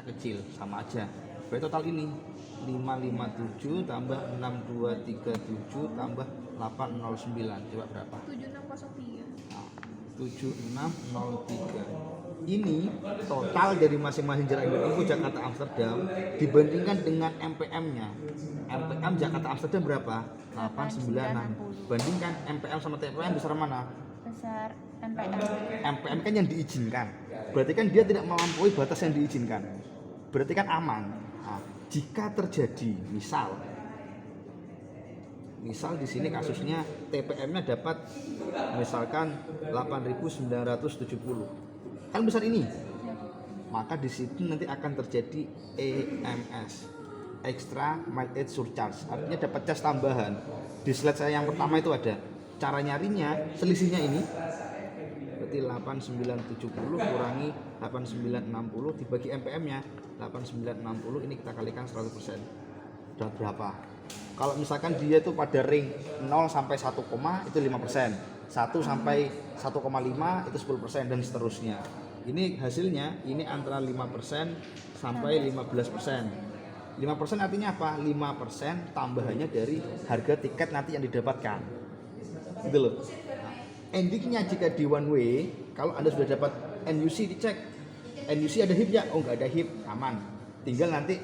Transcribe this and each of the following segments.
kecil, sama aja. Berarti total ini 557 tambah 6237 tambah 809. Coba berapa? 7603. Nah, 7603. Ini total dari masing-masing jarak tempuh Jakarta Amsterdam dibandingkan dengan MPM-nya. MPM Jakarta Amsterdam berapa? 896. Bandingkan MPM sama TPM besar mana? Besar MPM. MPM kan yang diizinkan. Berarti kan dia tidak melampaui batas yang diizinkan. Berarti kan aman. Nah, jika terjadi misal di sini kasusnya TPM-nya dapat misalkan 8.970. Kan besar ini. Maka di situ nanti akan terjadi EMS, extra mileage surcharge. Artinya dapat cas tambahan. Di slide saya yang pertama itu ada cara nyarinya, selisihnya ini. Berarti 8970 kurangi 8960 dibagi MPM-nya 8960, ini kita kalikan 100%. Dapat berapa? Kalau misalkan dia itu pada ring 0 sampai 1, itu 5%, 1 sampai 1,5 itu 10% dan seterusnya. Ini hasilnya ini antara 5% sampai 15%. 5% artinya apa? 5% tambahannya dari harga tiket nanti yang didapatkan. Gitu loh. Endingnya jika di one way, kalau Anda sudah dapat NUC, dicek NUC ada HIP ya? Oh nggak ada HIP, aman. Tinggal nanti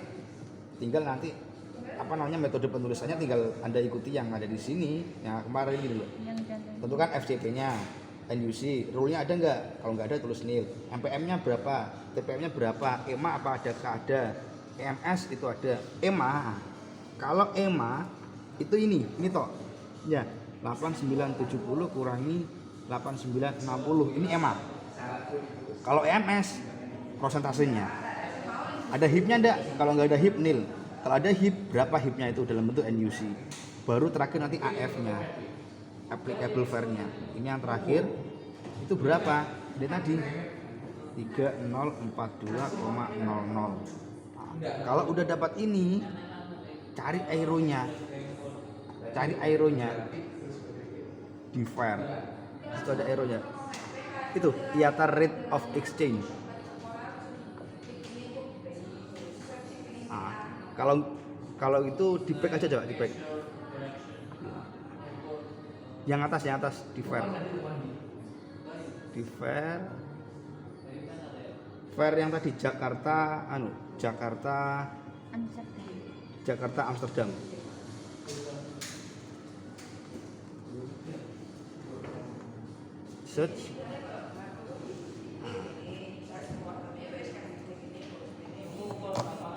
apa namanya, metode penulisannya tinggal Anda ikuti yang ada di sini. Yang kemarin ini dulu. Tentukan FCP-nya, NUC, rule-nya ada nggak? Kalau nggak ada tulis nil. MPM-nya berapa? TPM-nya berapa? EMA apa ada? Ada. EMS itu ada. EMA. Kalau EMA itu ini toh. Ya, 8970 kurangi 8960. Ini EMA. Kalau EMS prosentasenya. Ada HIP-nya enggak? Kalau nggak ada HIP nil. Kalau ada HIP, berapa HIP-nya itu dalam bentuk NUC. Baru terakhir nanti AF-nya, applicable fare-nya. Ini yang terakhir. Itu berapa? Ini tadi 3042,00. Kalau udah dapat ini, cari aeronya. Di fare. Itu ada aeronya. Itu IATA rate of exchange. Kalau itu di back aja, coba di back. Yang atas di fare. Di fare yang tadi Jakarta Amsterdam. Search.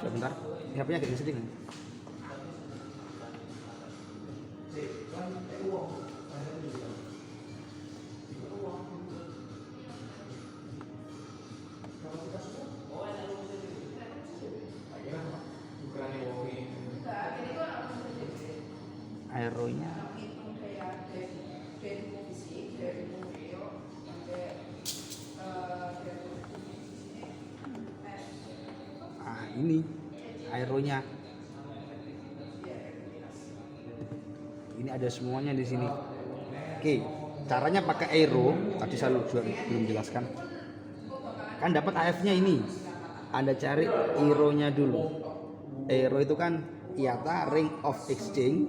Sebentar, ini HP-nya agak sedih nih. Aeronya ini aeronya ini ada semuanya di sini. Oke, caranya pakai aero tadi saya belum jelaskan. Kan dapat AF-nya ini, Anda cari aeronya dulu. Aero itu kan IATA ring of exchange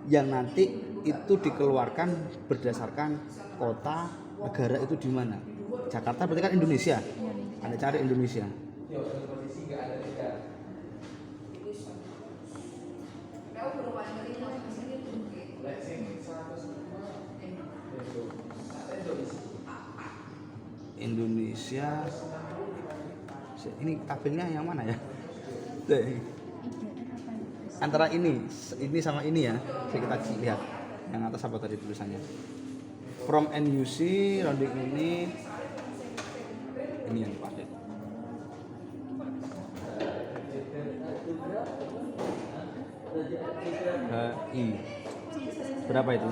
yang nanti itu dikeluarkan berdasarkan kota negara itu di mana. Jakarta berarti kan Indonesia. Anda cari Indonesia. Indonesia. Ini tabelnya yang mana ya? Antara ini sama ini ya. Kita lihat. Yang atas apa tadi tulisannya? From NUC rounding unit. Ini yang dipakai. HI. Berapa itu?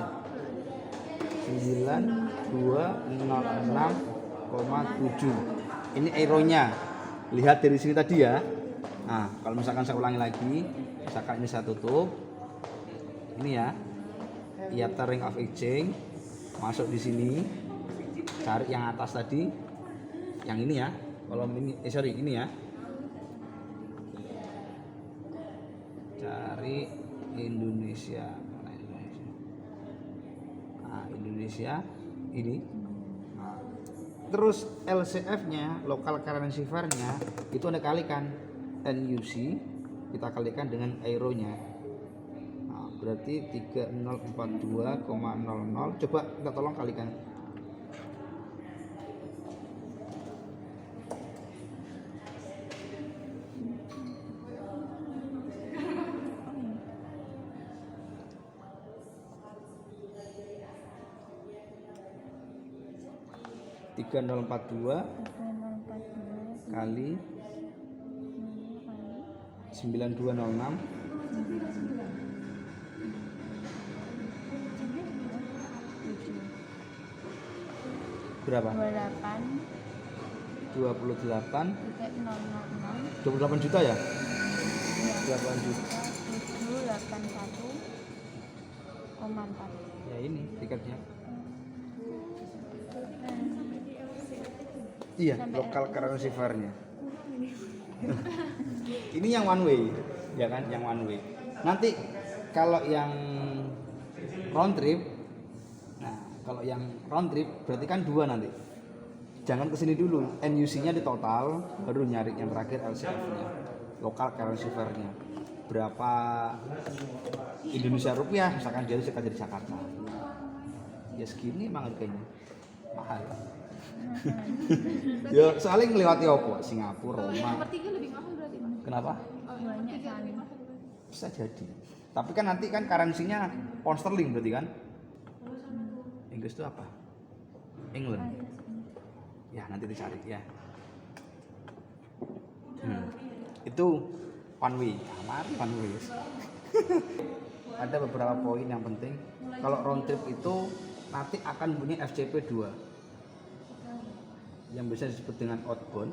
9206,7. Ini aeronya. Lihat dari sini tadi ya. Nah, kalau misalkan saya ulangi lagi, misalkan ini saya tutup. Ini ya. IATA ring of exchange. Masuk di sini. Cari yang atas tadi. Yang ini ya. Kolom ini ini ya. Cari Indonesia. Mana Indonesia? Nah, Indonesia ini. Nah, terus LCF-nya, local currency pair-nya itu Anda kalikan NUC, kita kalikan dengan euro-nya. Nah, berarti 3042,00. Coba kita tolong kalikan. Tiga nol empat dua 3042 kali kali 9206 berapa? 28 28 300 28 juta ya? 28 juta 781,4. ya, ini tiketnya. Iya, local currency pair-nya. Ini yang one way, ya kan? Yang one way. Nanti kalau yang round trip, nah kalau yang round trip berarti kan dua nanti. Jangan kesini dulu, NUC-nya di total, baru nyari yang terakhir LCF-nya, local currency pair-nya. Berapa Indonesia rupiah, misalkan dia suka dari Jakarta. Ya segini emang harganya mahal. Ya soalnya ngelewati apa? Singapura, Roma. Sepertiga lebih mahal berarti. Kenapa? Banyak kali. Bisa jadi. Tapi kan nanti kan currency-nya pound sterling berarti kan? Inggris itu apa? England. Ya nanti dicari ya. Itu one way. Mari one way. Ada beberapa poin yang penting. Kalau round trip itu nanti akan punya FCP 2 yang bisa disebut dengan outbound,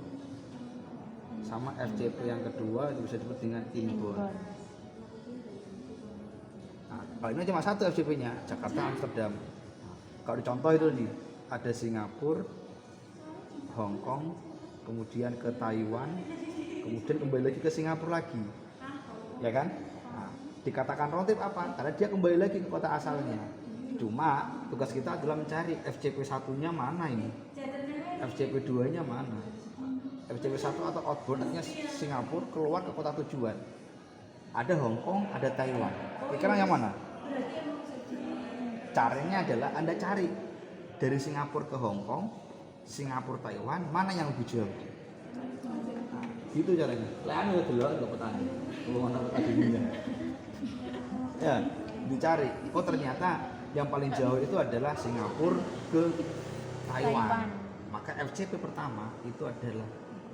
sama FCP yang kedua yang bisa disebut dengan inbound. Nah, kalau ini cuma satu FCP-nya, Jakarta Amsterdam. Kalau dicontoh itu nih, ada Singapura, Hong Kong, kemudian ke Taiwan, kemudian kembali lagi ke Singapura lagi, ya kan? Nah, dikatakan round trip apa? Karena dia kembali lagi ke kota asalnya. Cuma tugas kita adalah mencari FCP 1-nya mana ini, FCP 2-nya mana. FCP 1 atau outbound artinya Singapura keluar ke kota tujuan. Ada Hong Kong, ada Taiwan. Kira-kira yang mana? Caranya adalah Anda cari dari Singapura ke Hong Kong, Singapura Taiwan, mana yang lebih jauh. Nah, gitu caranya. Lain udah delok enggak petani. Kalau mana petani. Ya, dicari. Oh ternyata yang paling jauh itu adalah Singapura ke Taiwan. Maka FCP pertama itu adalah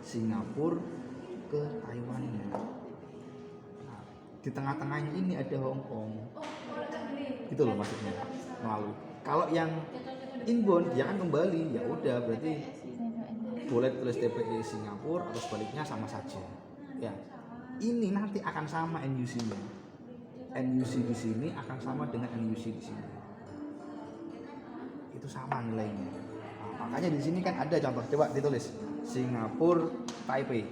Singapura ke Taiwan. Nah, di tengah-tengahnya ini ada Hong Kong. Itu loh maksudnya melalui. Kalau yang inbound dia kan kembali, ya udah berarti boleh tulis TPI Singapura atau sebaliknya sama saja. Ya, ini nanti akan sama NUC-nya. NUC di sini akan sama dengan NUC di sini. Itu sama nilainya. Nah, makanya di sini kan ada contoh, coba ditulis Singapura Taipei.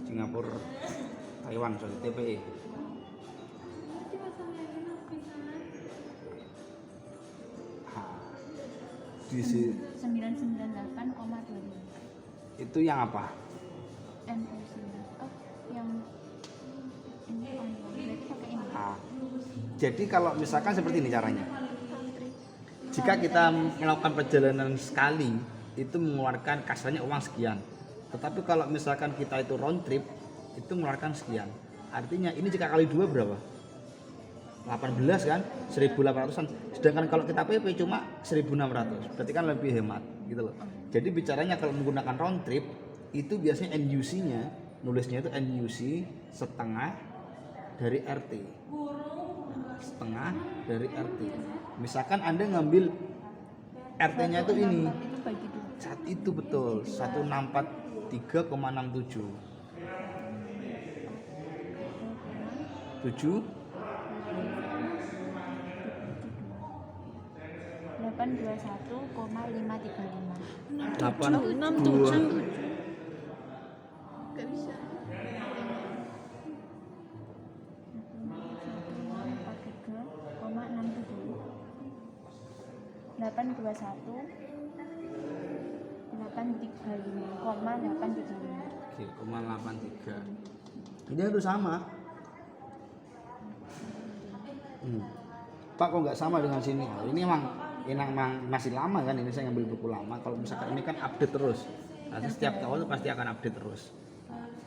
Singapura Taiwan, sorry, TPE. Di sini 998,2. itu yang apa? NUC. Oh, yang ini berarti pakai ini. Nah, jadi kalau misalkan seperti ini caranya. Jika kita melakukan perjalanan sekali, itu mengeluarkan kasarnya uang sekian. Tetapi kalau misalkan kita itu round trip, itu mengeluarkan sekian. Artinya ini jika kali 2 berapa? 18 kan? 1.800-an. Sedangkan kalau kita PP cuma 1.600. Berarti kan lebih hemat gitu loh. Jadi bicaranya kalau menggunakan round trip, itu biasanya NUC-nya, nulisnya itu NUC setengah dari RT. Nah, setengah dari RT. Misalkan Anda ngambil RT-nya itu ini. Itu bagi dua. Saat itu betul 163,67 7 821,535. 82 Gak bisa. 821,835. Oke, 0,83. Ini harus sama. Pak kok nggak sama dengan sini? Oh, ini emang masih lama kan, ini saya ngambil buku lama. Kalau misalkan ini kan update terus. Nanti setiap tahun pasti akan update terus.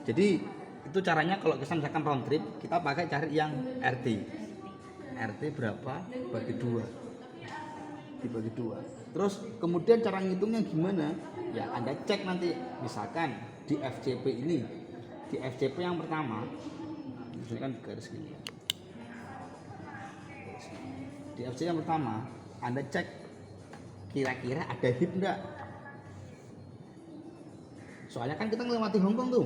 Jadi itu caranya kalau kita misalkan round trip, kita pakai cari yang RT. RT berapa bagi 2. Dibagi 2. Terus kemudian cara ngitungnya gimana? Ya Anda cek nanti misalkan di FCP ini. Di FCP yang pertama, misalkan garis gini. Di FCP yang pertama, Anda cek kira-kira ada HIP enggak? Soalnya kan kita ngelewati Hongkong tuh.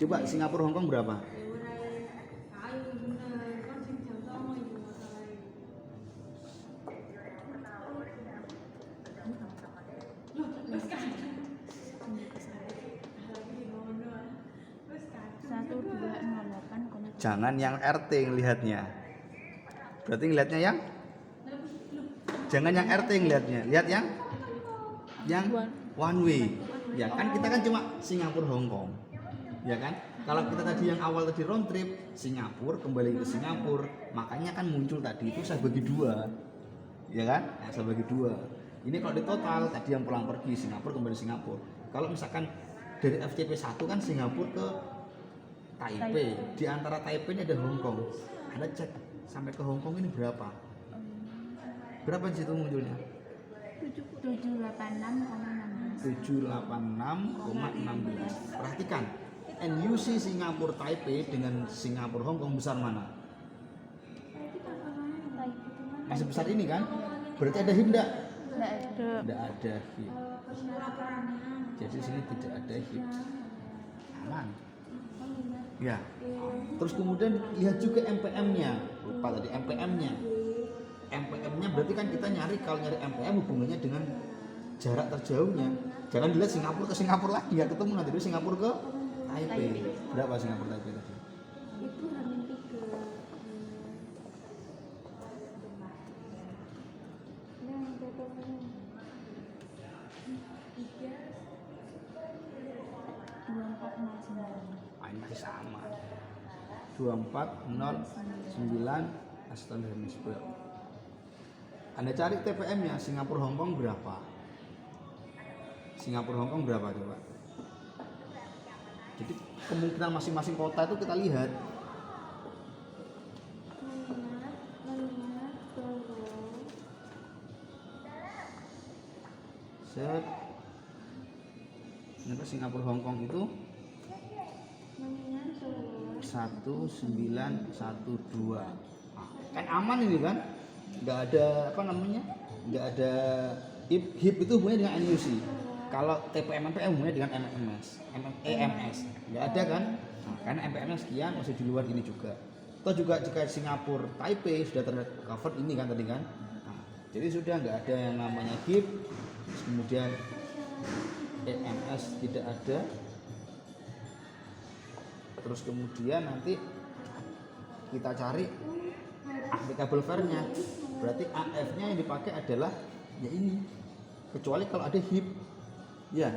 Coba Singapura Hongkong berapa? Jangan yang RT ngelihatnya. Berarti ngelihatnya yang jangan yang RT ngelihatnya. Lihat yang one way. Ya kan kita kan cuma Singapura Hongkong. Ya kan? Kalau kita tadi yang awal tadi round trip Singapura kembali ke Singapura, makanya kan muncul tadi itu saya bagi 2. Ya kan? Nah, saya bagi 2. Ini kalau di total tadi yang pulang pergi Singapura kembali Singapura. Kalau misalkan dari FCP 1 kan Singapura ke Taipei. Di antara Taipei ini ada Hongkong. Anda cek sampai ke Hongkong ini berapa? Berapa di situ munculnya? 786,16. Perhatikan, NUC Singapura Taipei dengan Singapura Hongkong besar mana? Masih besar ini kan? Berarti ada HIP enggak? Tidak ada HIP. Jadi sini tidak ada HIP. Aman. Ya. Terus kemudian lihat juga MPM-nya. Lupa tadi MPM-nya. MPM-nya berarti kan kita nyari, kalau nyari MPM hubungannya dengan jarak terjauhnya. Jangan dilihat Singapura ke Singapura lagi ya, ketemu nanti dulu Singapura ke Taipei. Berapa Singapura Taipei tadi? Itu Hamin 3. Yang berapa? 2409. Ini masih sama. 2409 Aston Hemisphere. Anda cari TPM-nya Singapura Hongkong berapa? Singapura Hongkong berapa coba? Jadi kemungkinan masing-masing kota itu kita lihat. Set. Ini Singapura Hongkong itu 1912. Kan aman ini kan? Nggak ada apa namanya? Nggak ada HIP itu hubungannya dengan NUC. Kalau TPM MPM hubungannya dengan EMS. Nggak ada kan? Nah, karena MPM-nya sekian masih di luar ini juga. Atau juga jika Singapura Taipei sudah tercover ini kan tadi kan? Nah, jadi sudah nggak ada yang namanya HIP. Kemudian EMS tidak ada. Terus kemudian nanti kita cari applicable fare-nya. Berarti AF-nya yang dipakai adalah ya ini. Kecuali kalau ada HIP. Ya.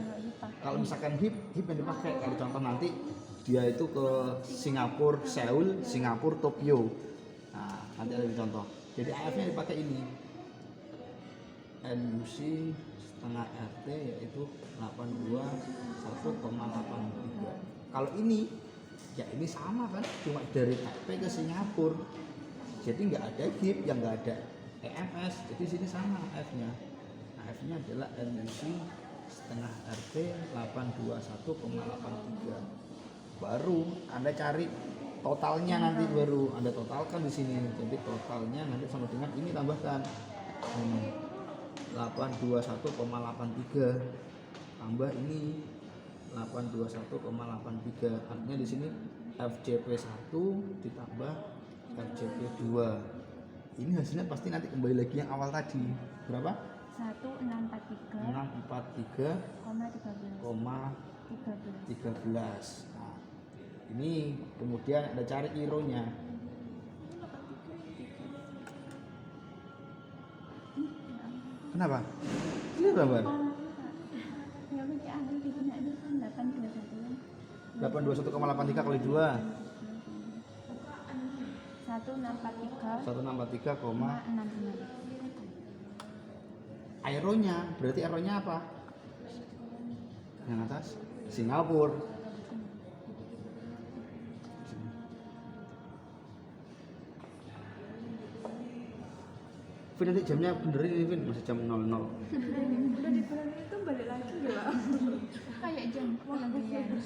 Kalau misalkan HIP yang dipakai. Kalau contoh nanti dia itu ke Singapura, Seoul, Singapura, Tokyo. Nah, nanti ada contoh. Jadi AF-nya dipakai ini. NUC setengah RT yaitu 821,83. Kalau ini ya ini sama kan, cuma dari Taipei ke Singapura. Jadi nggak ada HIP, yang nggak ada EMS. Jadi sini sama F-nya. Nah, F-nya adalah NUC setengah RT 821,83. Baru Anda cari totalnya nanti, baru Anda totalkan di sini. Jadi totalnya nanti sama dengan ini tambahkan 821,83 tambah ini 821,83. Artinya di sini FCP 1 ditambah FCP 2. Ini hasilnya pasti nanti kembali lagi yang awal tadi. Berapa? 643, 643,13. koma 13. Nah, ini kemudian ada cari ironya. Kenapa? Kenapa, Mbak? Ya udah diambil di benak itu kan 821. 821,83 kali 2. 1643, 1643, 66. aeronya, berarti aeronya apa? Yang atas Singapura. Vin, nanti jamnya bener ini Vin, masih jam 00. Udah di bulan itu balik lagi ya Pak. Kayak jam kelebihan.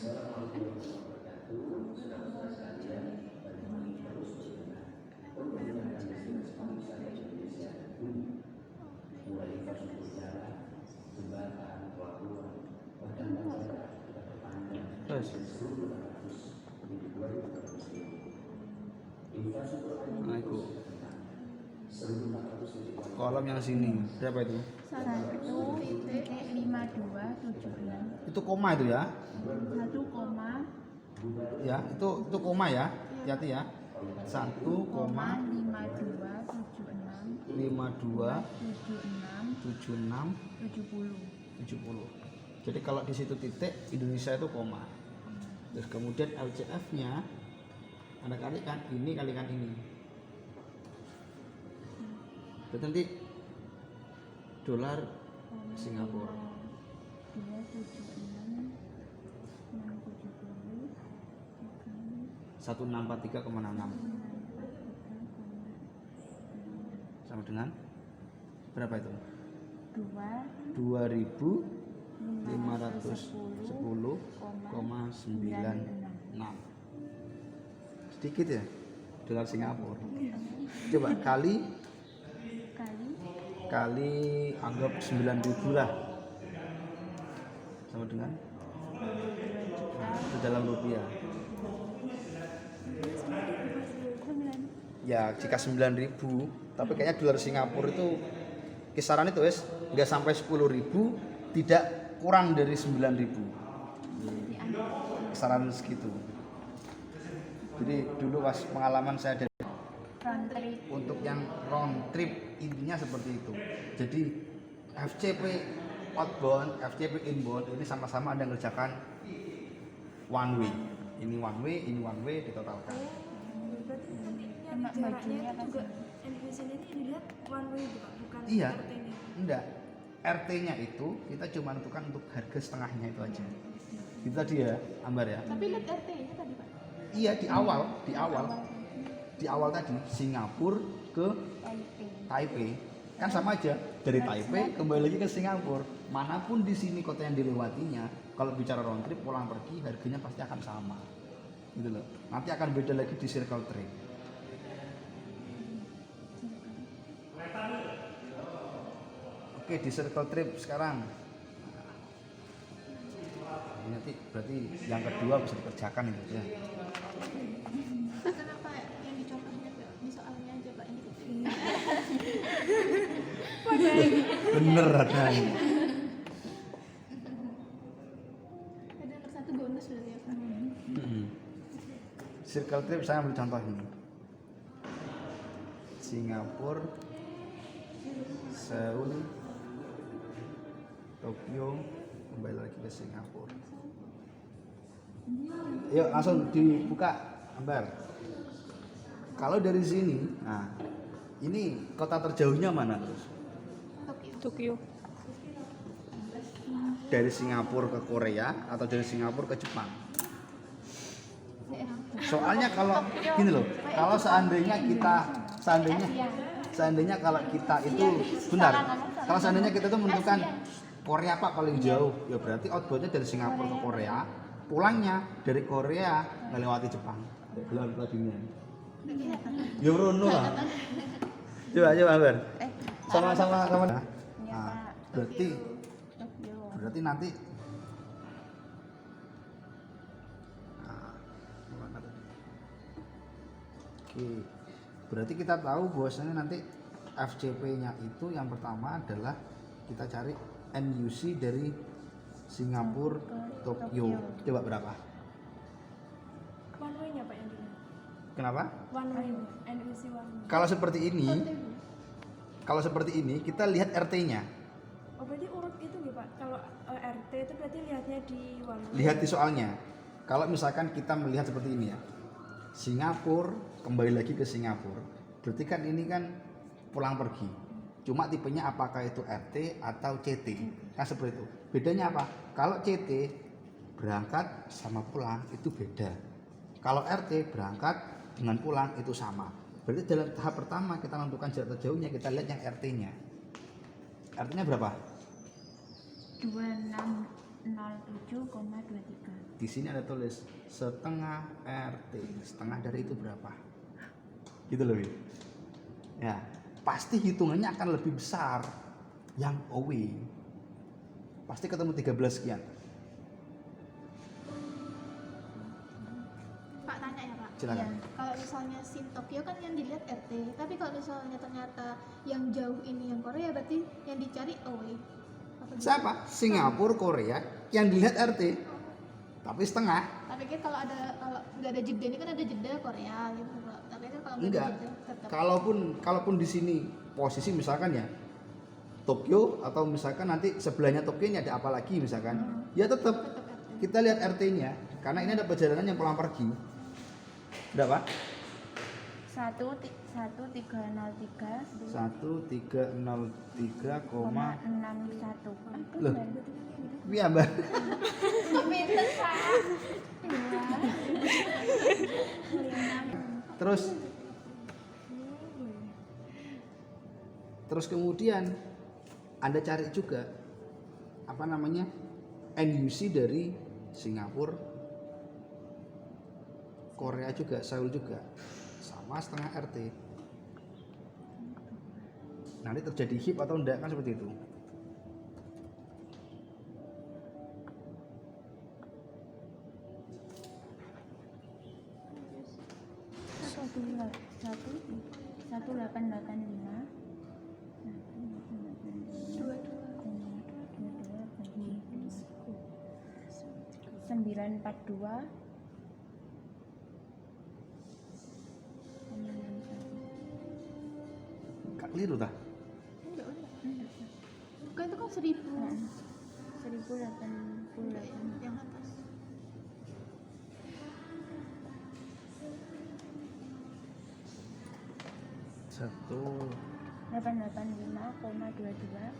Terus. Nah, itu. Kolom yang sini berapa itu? 1,5276. Itu koma itu ya? 1, Ya, itu koma ya. Hati-hati ya. 1,5276 1,52 76 76 70. 70. Jadi kalau di situ titik, Indonesia itu koma. Terus kemudian LCF-nya Anda kalikan ini kalikan ini. Berarti nanti dolar Singapura 276 670 1643,66 sama dengan berapa itu? 2.510,96 sedikit ya dolar Singapura. Coba kali anggap 9.000 lah sama dengan itu dalam rupiah. Ya jika 9.000, tapi kayaknya dolar Singapura itu kisaran itu wes nggak sampai 10.000, tidak kurang dari 9.000, kisaran segitu. Jadi dulu pas pengalaman saya dari round trip. untuk yang round trip intinya seperti itu. Jadi FCP outbound, FCP inbound ini sama-sama Anda ngerjakan one way. Ini one way, ini one way ditotalkan. Berarti nanti Sama jaraknya bajunya itu juga pasti. elevation ini dilihat one way juga, bukan Iya. RT-nya. Enggak. RT-nya itu kita cuma tentukan untuk harga setengahnya itu aja. Itu tadi ya, Ambar ya. Tapi lihat RT-nya tadi Pak. Iya di awal tadi Singapura ke Taipei kan sama aja, dari Taipei kembali lagi ke Singapura. Manapun di sini kota yang dilewatinya, kalau bicara round trip pulang pergi harganya pasti akan sama, gitu loh. Nanti akan beda lagi di circle trip. Oke, di circle trip sekarang. Ini nanti berarti yang kedua bisa dikerjakan itu ya. Kenapa yang dicontohnya di soalnya aja Pak ini? Bener adanya. Ada nomor satu bonus berarti ya Pak. Circle trip saya ambil contoh ini. Singapura, Seoul, Tokyo, kembali lagi ke Singapura. Yuk langsung dibuka, Ambar. Kalau dari sini, nah ini kota terjauhnya mana terus? Tokyo. Dari Singapura ke Korea atau dari Singapura ke Jepang? Soalnya kalau gini loh, kalau seandainya kalau kita itu bentar, kalau seandainya kita itu menentukan Korea Pak paling jauh, ya berarti outboundnya dari Singapura ke Korea, pulangnya dari Korea melewati Jepang, belahan dunia. Ya Rono lah. Coba Ambar. Sama-sama. Nah, berarti nanti Oke, berarti kita tahu bahwasanya nanti FCP-nya itu yang pertama adalah Kita cari NUC dari Singapura, Tokyo. Coba berapa? One way-nya Pak yang dilihat. Kenapa? One way, NUC one way. Kalau seperti ini, kita lihat RT-nya. Oh berarti urut itu nggih Pak? Kalau RT itu berarti lihatnya di one way. Lihat di soalnya. Kalau misalkan kita melihat seperti ini ya, Singapura, kembali lagi ke Singapura, berarti kan ini kan pulang pergi. Cuma tipenya apakah itu RT atau CT, kan seperti itu. Bedanya apa? Kalau CT berangkat sama pulang itu beda. Kalau RT berangkat dengan pulang itu sama. Berarti dalam tahap pertama kita menentukan jarak terjauhnya, kita lihat yang RT-nya. RT-nya berapa? 2607,23. Di sini ada tulis setengah RT. Setengah dari itu berapa? Gitu loh. Wi. Ya, pasti hitungannya akan lebih besar yang OW. Pasti ketemu 13 sekian. Pak tanya ya Pak. Silakan. Kalau misalnya SIM Tokyo kan yang dilihat RT, tapi kalau misalnya ternyata yang jauh ini yang Korea berarti yang dicari away. Apa gitu? Siapa? Singapura, Korea yang dilihat RT. Tapi setengah. Tapi kan kalau nggak ada jeda ini kan ada jeda Korea gitu Pak. Tapi kan kalau nggak ada Enggak. jeda tetap. Kalaupun di sini posisi misalkan ya Tokyo atau misalkan nanti sebelahnya Tokyo ini ada apa lagi misalkan, ya tetap kita lihat RT-nya karena ini ada perjalanan yang pulang pergi. Berapa? 1303 Loh. Iya, Mbak. Terus kemudian Anda cari juga apa namanya NUC dari Singapura, Korea juga, Seoul juga sama setengah RT. Nanti terjadi hip atau enggak kan seperti itu. satu 885 942 Kak keliru tah? Enggak. Bukan itu kan 1000 1088 yang atas. Satu 885,22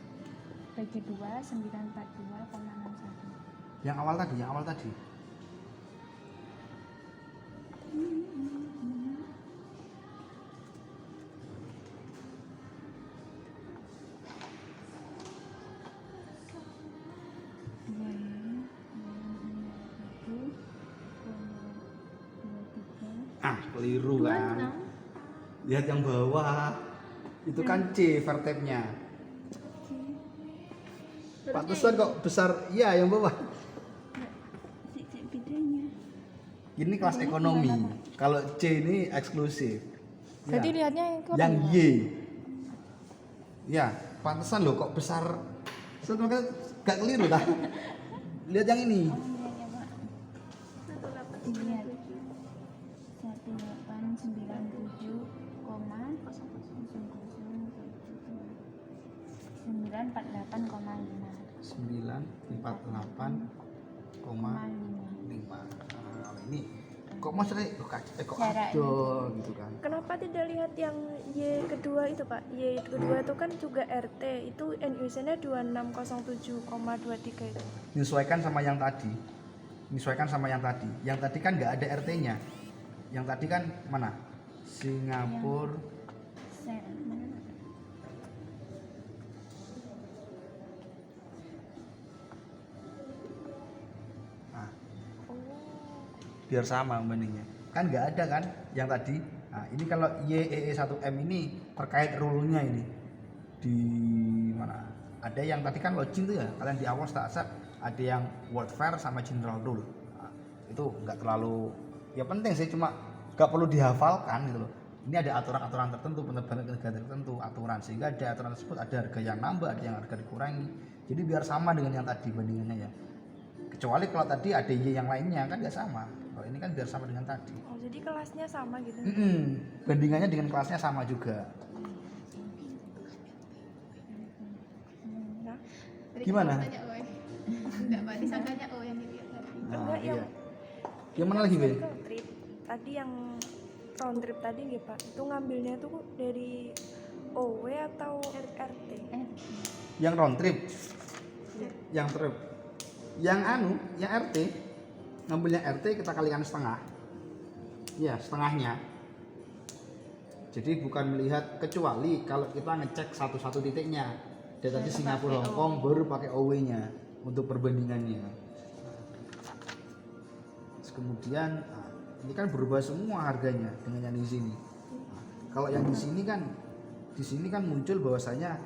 bagi 2 942,61. yang awal tadi. Keliru kan? Lihat yang bawah. Itu kan C vertebnya. Pantesan kok besar. Iya, yang bawah. bedanya. Ini kelas ekonomi. Kalau C ini eksklusif. Berarti Ya. lihatnya Yang Y. Ya, pantesan loh kok besar. Sebenarnya gak keliru dah. Lihat yang ini. Lihat 948,5. Kalau ini kok maksudnya kok Jaraknya. ada gitu kan. Kenapa tidak lihat yang Y kedua itu Pak? Y kedua itu kan juga RT, itu NUC-nya 2607,23 itu. Menyesuaikan sama yang tadi. Yang tadi kan nggak ada RT-nya. Yang tadi kan mana? Singapura. Nah, biar sama bandingnya. Kan nggak ada kan yang tadi. Nah, ini kalau YEE1M ini terkait rule-nya ini di mana? Ada yang tadi kan login tuh ya. Kalian di awal tak ada yang word fair sama general rule. Nah, itu nggak terlalu ya penting sih, cuma nggak perlu dihafalkan gitu loh. Ini ada aturan-aturan tertentu, penerbangan ke negara tertentu, aturan, sehingga ada aturan tersebut ada harga yang nambah, ada yang harga dikurangi. Jadi biar sama dengan yang tadi bandingannya ya. Kecuali kalau tadi ada Y yang lainnya kan nggak sama. Kalau ini kan biar sama dengan tadi. Oh, jadi kelasnya sama gitu. Bandingannya dengan kelasnya sama juga. Nah, Tadi Gimana? kita tanya OE. Enggak, Mbak, disangkanya O yang dilihat tadi. enggak iya. yang Yang mana lagi, Ben? circle trip. Tadi yang round trip tadi nggih, Pak. Itu ngambilnya tuh dari OW atau RT? Yang round trip. Yang trip. Yang yang RT, ngambilnya RT kita kalikan setengah. Ya, setengahnya. Jadi bukan melihat, kecuali kalau kita ngecek satu-satu titiknya. Dari tadi Singapura, Hong Kong baru pakai OW-nya untuk perbandingannya. Terus kemudian ini kan berubah semua harganya dengan yang di sini. Nah, kalau yang di sini kan muncul bahwasanya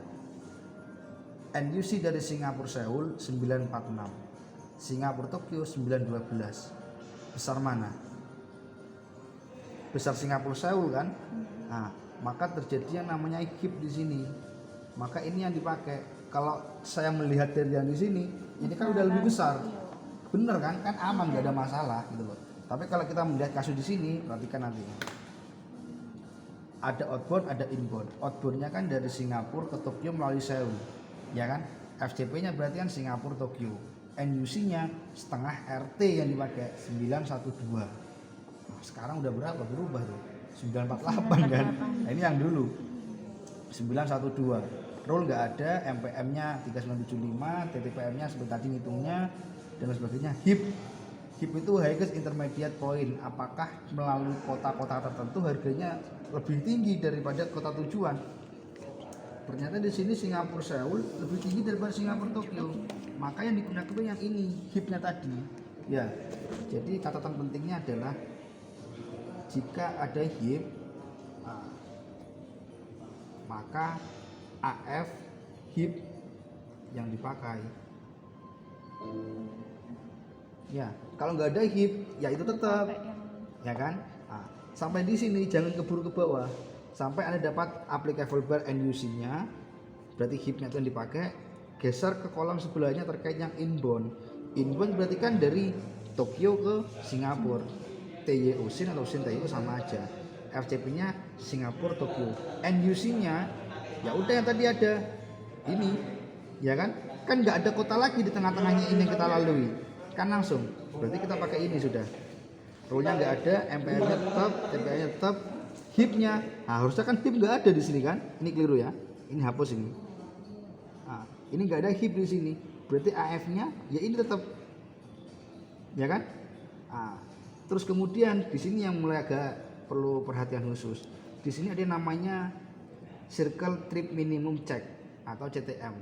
NUC dari Singapura Seoul 946. Singapura Tokyo 912. Besar mana? Besar Singapura Seoul kan? Nah, maka terjadi yang namanya HIP di sini. Maka ini yang dipakai. Kalau saya melihat dari yang di sini, ini kan udah lebih besar. Bener kan? Kan aman, nggak ada masalah gitu loh. Tapi kalau kita melihat kasus di sini, perhatikan nanti. Ada outbound, ada inbound. Outboundnya kan dari Singapura ke Tokyo melalui Seoul, ya kan? FCP-nya berarti kan Singapura Tokyo. NUC-nya setengah RT yang dipakai 912. Nah, sekarang udah berapa? Berubah tuh. 948 kan? Nah, ini yang dulu 912. Rule nggak ada, MPM-nya 3975, TTPM-nya seperti tadi ngitungnya dan sebagainya. HIP itu highest intermediate point. Apakah melalui kota-kota tertentu harganya lebih tinggi daripada kota tujuan? Ternyata di sini Singapura Seoul lebih tinggi daripada Singapura Tokyo. Maka yang digunakan itu yang ini, HIP-nya tadi. Ya. Jadi catatan pentingnya adalah jika ada HIP, maka AF HIP yang dipakai. Ya, kalau nggak ada HIP, ya itu tetap, ya kan? Nah, sampai di sini jangan keburu ke bawah. Sampai Anda dapat applicable bar NUC-nya, berarti HIP-nya itu yang dipakai. Geser ke kolom sebelahnya terkait yang inbound. Inbound berarti kan dari Tokyo ke Singapura. TYO SIN atau SIN TYO sama aja. FCP-nya Singapura Tokyo. NUC-nya ya udah yang tadi ada ini, ya kan? Kan nggak ada kota lagi di tengah-tengahnya ini yang kita lalui. Kan langsung. Berarti kita pakai ini sudah. Rule-nya nggak ada, MPR-nya tetap, TPR-nya tetap, HIP-nya. Nah, harusnya kan HIP nggak ada di sini kan? Ini keliru ya. Ini hapus ini. Nah, ini nggak ada HIP di sini. Berarti AF-nya ya ini tetap. Ya kan? Nah, terus kemudian di sini yang mulai agak perlu perhatian khusus. Di sini ada namanya Circle Trip Minimum Check atau CTM.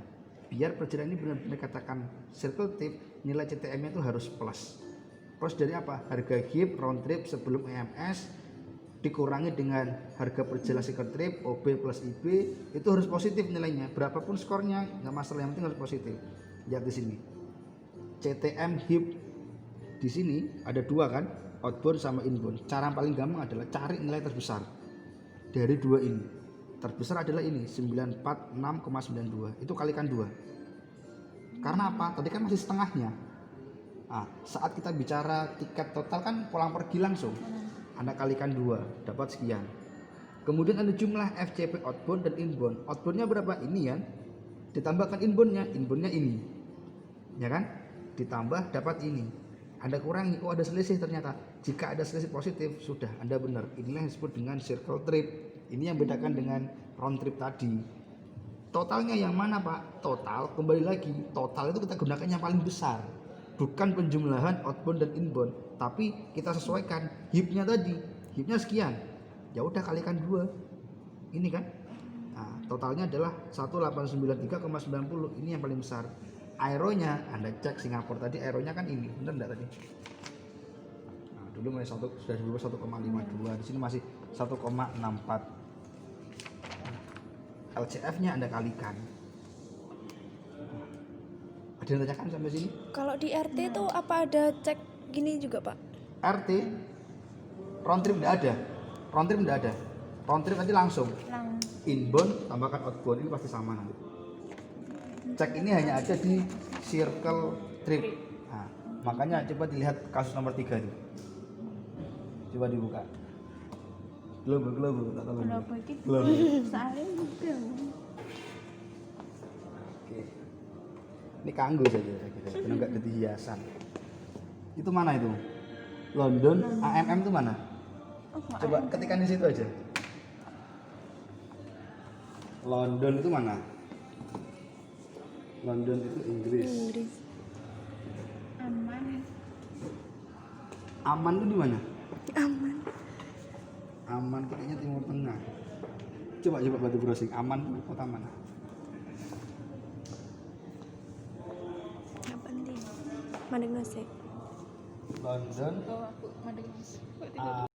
Biar perjalanan ini benar-benar katakan circle trip, nilai CTM-nya itu harus plus. Plus dari apa? Harga HIP round trip sebelum EMS dikurangi dengan harga perjalanan circle trip OB plus IB, itu harus positif nilainya. Berapapun skornya nggak masalah, yang penting harus positif. Lihat di sini. CTM HIP di sini ada dua kan, outbound sama inbound. Cara paling gampang adalah cari nilai terbesar dari dua ini. Terbesar adalah ini 946,92. Itu kalikan 2. Karena apa? Tadi kan masih setengahnya. Nah, saat kita bicara tiket total kan pulang pergi langsung. Anda kalikan 2, dapat sekian. Kemudian ada jumlah FCP outbound dan inbound. Outboundnya berapa? Ini kan. Ditambahkan inboundnya ini. Ya kan? Ditambah dapat ini. Anda kurangi, oh ada selisih ternyata. Jika ada selisih positif, sudah Anda benar. Inilah yang disebut dengan circle trip. Ini yang bedakan dengan round trip tadi. Totalnya yang mana Pak? Total, kembali lagi, total itu kita gunakan yang paling besar. Bukan penjumlahan outbound dan inbound, tapi kita sesuaikan HIP-nya tadi. HIP-nya sekian. Ya udah kalikan 2. Ini kan? Nah, totalnya adalah 1893,90. Ini yang paling besar. Aeronya Anda cek Singapura tadi, aeronya kan ini. Benar enggak tadi? Nah, dulu masih sudah 1,52. Di sini masih 1,64. LCF-nya Anda kalikan. Ada yang tanyakan sampai sini? Kalau di RT itu apa ada cek gini juga Pak? RT round trip enggak ada. Round trip enggak ada. Round trip nanti langsung. Lang. Inbound tambahkan outbound ini pasti sama nanti. Cek ini hanya ada di circle trip. Nah, makanya coba dilihat kasus nomor 3 itu. Coba dibuka. Globo, tak tahu. Kenapa iki? Globo. Soalnya juga. Oke. Ini kanggo saja saya kira. Karena enggak jadi hiasan. Itu mana itu? London, AMM itu mana? Oh, Coba ketikkan di situ aja. London itu mana? London itu Inggris. Inggris. aman. Aman itu di mana? Aman. Aman kayaknya Timur Tengah. Coba bantu browsing. Aman itu kota mana? Nggak penting. Mana nggak sih? London. Oh, aku madeng.